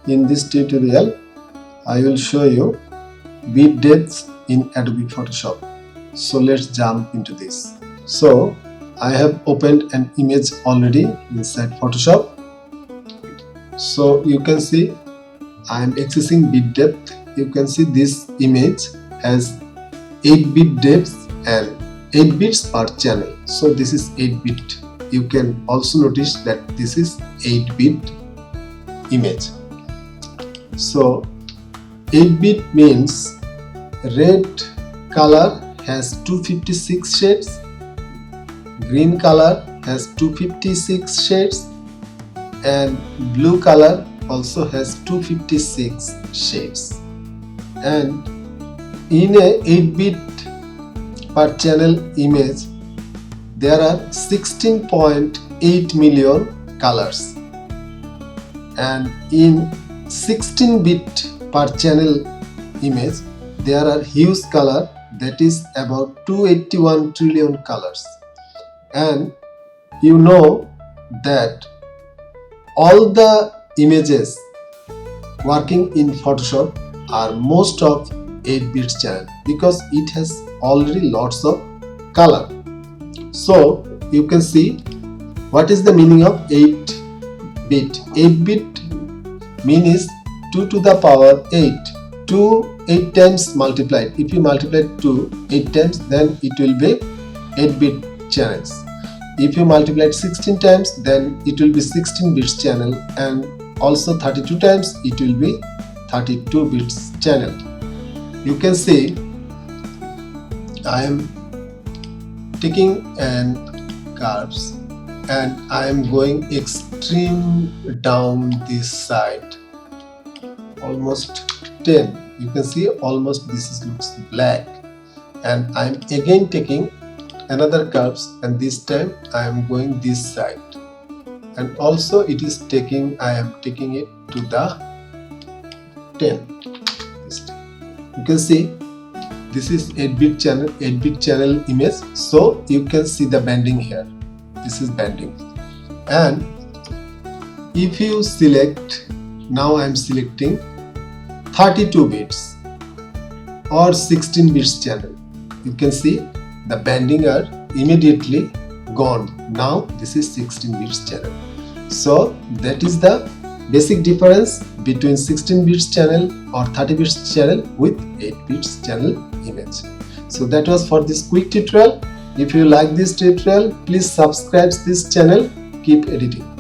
In this tutorial, I will show you bit depths in Adobe Photoshop. So let's jump into this. So I have opened an image already inside Photoshop. So you can see I am accessing bit depth. You can see this image has 8 bit depth and 8 bits per channel. So this is 8 bit. You can also notice that this is 8 bit image. So 8 bit means red color has 256 shades, green color has 256 shades, and blue color also has 256 shades. And in a 8 bit per channel image there are 16.8 million colors, and in 16 bit per channel image there are huge color, that is about 281 trillion colors. And you know that all the images working in Photoshop are most of 8 bit channel because it has already lots of color. So you can see what is the meaning of 8 bit. 8 bit mean is 2 to the power 8. 2 8 times multiplied. If you multiply 2 8 times, then it will be 8 bit channels. If you multiply 16 times, then it will be 16 bits channel, and also 32 times it will be 32 bits channel. You can see I am taking an curves and I am going extreme down this side, almost 10. You can see almost this looks black, and I am again taking another curves, and this time I am going this side, and also it is taking, I am taking it to the 10. You can see this is 8 bit channel image. So you can see the bending here. This is bending, and if you select, now I am selecting 32 bits or 16 bits channel, you can see the bending are immediately gone. Now this is 16 bits channel. So that is the basic difference between 16 bits channel or 30 bits channel with 8 bits channel image. So that was for this quick tutorial. If you like this tutorial, please subscribe this channel. Keep editing.